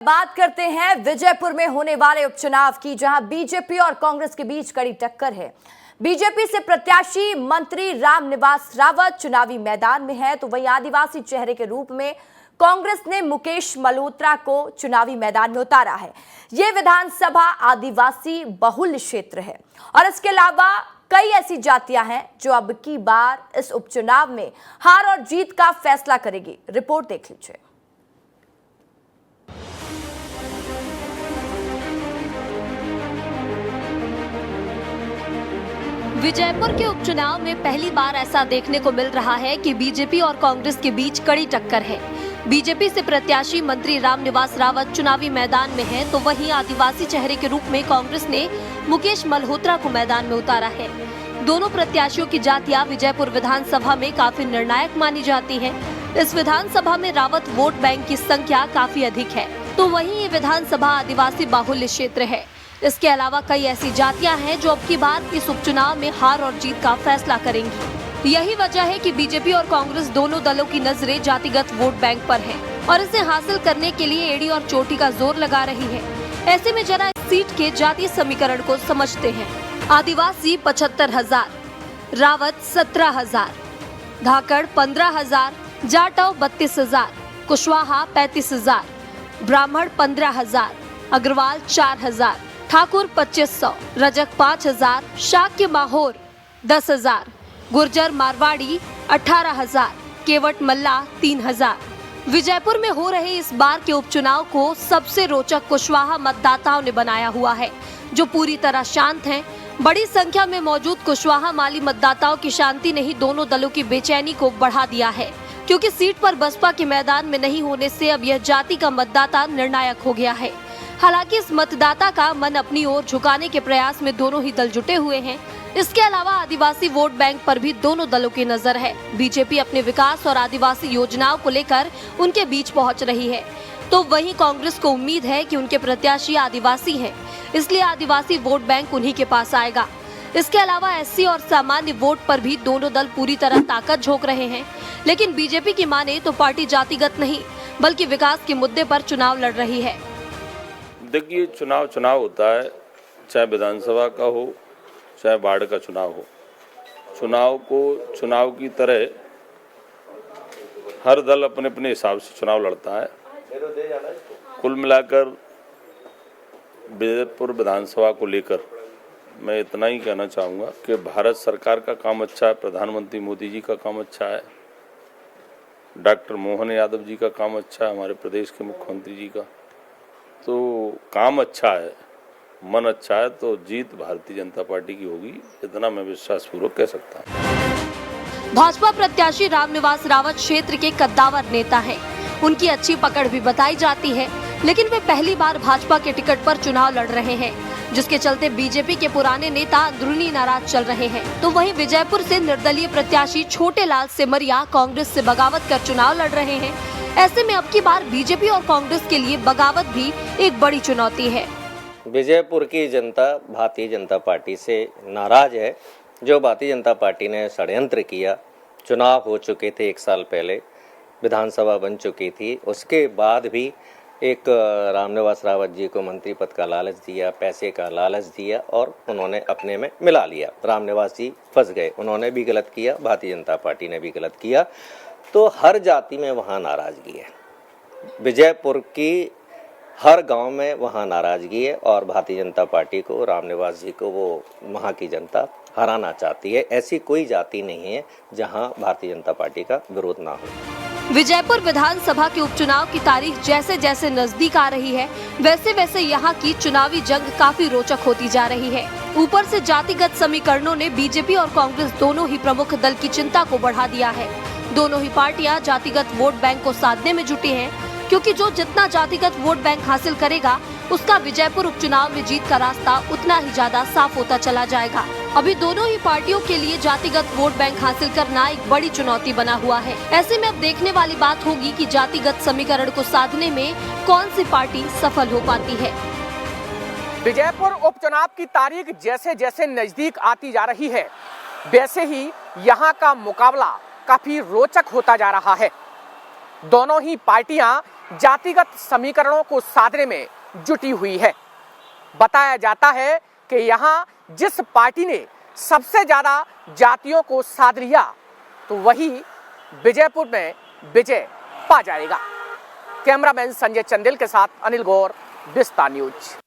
बात करते हैं विजयपुर में होने वाले उपचुनाव की, जहां बीजेपी और कांग्रेस के बीच कड़ी टक्कर है। बीजेपी से प्रत्याशी मंत्री रामनिवास रावत चुनावी मैदान में है, तो वहीं आदिवासी चेहरे के रूप में कांग्रेस ने मुकेश मल्होत्रा को चुनावी मैदान में उतारा है। यह विधानसभा आदिवासी बहुल क्षेत्र है और इसके अलावा कई ऐसी जातियां हैं जो अब की बार इस उपचुनाव में हार और जीत का फैसला करेगी। रिपोर्ट देख लीजिए। विजयपुर के उपचुनाव में पहली बार ऐसा देखने को मिल रहा है कि बीजेपी और कांग्रेस के बीच कड़ी टक्कर है। बीजेपी से प्रत्याशी मंत्री रामनिवास रावत चुनावी मैदान में है, तो वहीं आदिवासी चेहरे के रूप में कांग्रेस ने मुकेश मल्होत्रा को मैदान में उतारा है। दोनों प्रत्याशियों की जातियां विजयपुर विधानसभा में काफी निर्णायक मानी जाती है। इस विधानसभा में रावत वोट बैंक की संख्या काफी अधिक है, तो वहीं ये विधानसभा आदिवासी बाहुल्य क्षेत्र है। इसके अलावा कई ऐसी जातियां हैं जो अब की बार इस उपचुनाव में हार और जीत का फैसला करेंगी। यही वजह है कि बीजेपी और कांग्रेस दोनों दलों की नजरें जातिगत वोट बैंक पर है और इसे हासिल करने के लिए एड़ी और चोटी का जोर लगा रही है। ऐसे में जरा इस सीट के जातीय समीकरण को समझते हैं। आदिवासी 75,000, रावत 17,000, धाकड़ 15,000, जाटव 32,000, कुशवाहा 35,000, ब्राह्मण 15,000, अग्रवाल 4,000, ठाकुर 2500, रजक 5,000, शाक्य माहोर 10,000, गुर्जर मारवाड़ी 18,000, केवट मल्ला 3,000। विजयपुर में हो रहे इस बार के उपचुनाव को सबसे रोचक कुशवाहा मतदाताओं ने बनाया हुआ है, जो पूरी तरह शांत हैं। बड़ी संख्या में मौजूद कुशवाहा माली मतदाताओं की शांति ने ही दोनों दलों की बेचैनी को बढ़ा दिया है, क्योंकि सीट पर बसपा के मैदान में नहीं होने से अब यह जाति का मतदाता निर्णायक हो गया है। हालांकि इस मतदाता का मन अपनी ओर झुकाने के प्रयास में दोनों ही दल जुटे हुए हैं। इसके अलावा आदिवासी वोट बैंक पर भी दोनों दलों की नजर है। बीजेपी अपने विकास और आदिवासी योजनाओं को लेकर उनके बीच पहुंच रही है, तो वहीं कांग्रेस को उम्मीद है कि उनके प्रत्याशी आदिवासी हैं, इसलिए आदिवासी वोट बैंक उन्हीं के पास आएगा। इसके अलावा एससी और सामान्य वोट पर भी दोनों दल पूरी तरह ताकत झोंक रहे हैं। लेकिन बीजेपी की माने तो पार्टी जातिगत नहीं बल्कि विकास के मुद्दे पर चुनाव लड़ रही है। देखिए, चुनाव होता है, चाहे विधानसभा का हो चाहे वार्ड का चुनाव हो। चुनाव को चुनाव की तरह हर दल अपने अपने हिसाब से चुनाव लड़ता है। कुल मिलाकर विजयपुर विधानसभा को लेकर मैं इतना ही कहना चाहूँगा कि भारत सरकार का काम अच्छा है, प्रधानमंत्री मोदी जी का काम अच्छा है, डॉक्टर मोहन यादव जी का काम अच्छा है, हमारे प्रदेश के मुख्यमंत्री जी का तो काम अच्छा है, मन अच्छा है, तो जीत भारतीय जनता पार्टी की होगी, इतना मैं विश्वासपूर्वक कह सकता हूँ। भाजपा प्रत्याशी रामनिवास रावत क्षेत्र के कद्दावर नेता हैं। उनकी अच्छी पकड़ भी बताई जाती है, लेकिन वे पहली बार भाजपा के टिकट पर चुनाव लड़ रहे हैं, जिसके चलते बीजेपी के पुराने नेता अंदरूनी नाराज चल रहे हैं। तो वहीं विजयपुर से निर्दलीय प्रत्याशी छोटे लाल सिमरिया कांग्रेस से बगावत कर चुनाव लड़ रहे हैं। ऐसे में अब की बार बीजेपी और कांग्रेस के लिए बगावत भी एक बड़ी चुनौती है। विजयपुर की जनता भारतीय जनता पार्टी से नाराज है। जो भारतीय जनता पार्टी ने षड्यंत्र किया, चुनाव हो चुके थे 1 साल पहले, विधानसभा बन चुकी थी, उसके बाद भी एक रामनिवास रावत जी को मंत्री पद का लालच दिया, पैसे का लालच दिया और उन्होंने अपने में मिला लिया। रामनिवास जी फंस गए, उन्होंने भी गलत किया, भारतीय जनता पार्टी ने भी गलत किया, तो हर जाति में वहाँ नाराजगी है। विजयपुर की हर गांव में वहाँ नाराजगी है और भारतीय जनता पार्टी को, रामनिवास जी को, वो वहाँ की जनता हराना चाहती है। ऐसी कोई जाति नहीं है जहाँ भारतीय जनता पार्टी का विरोध ना हो। विजयपुर विधानसभा के उपचुनाव की तारीख जैसे जैसे नजदीक आ रही है, वैसे वैसे यहाँ की चुनावी जंग काफी रोचक होती जा रही है। ऊपर से जातिगत समीकरणों ने बीजेपी और कांग्रेस दोनों ही प्रमुख दल की चिंता को बढ़ा दिया है। दोनों ही पार्टियां जातिगत वोट बैंक को साधने में जुटी हैं, क्योंकि जो जितना जातिगत वोट बैंक हासिल करेगा, उसका विजयपुर उपचुनाव में जीत का रास्ता उतना ही ज्यादा साफ होता चला जाएगा। अभी दोनों ही पार्टियों के लिए जातिगत वोट बैंक हासिल करना एक बड़ी चुनौती बना हुआ है। ऐसे में अब देखने वाली बात होगी कि जातिगत समीकरण को साधने में कौन सी पार्टी सफल हो पाती है। विजयपुर उपचुनाव की तारीख जैसे जैसे नजदीक आती जा रही है, वैसे ही यहाँ का मुकाबला काफी रोचक होता जा रहा है। दोनों ही पार्टियां जातिगत समीकरणों को साधने में जुटी हुई है। बताया जाता है कि यहां जिस पार्टी ने सबसे ज्यादा जातियों को साध लिया तो वही विजयपुर में विजय पा जाएगा। कैमरामैन संजय चंदेल के साथ अनिल गौर, विस्तार न्यूज।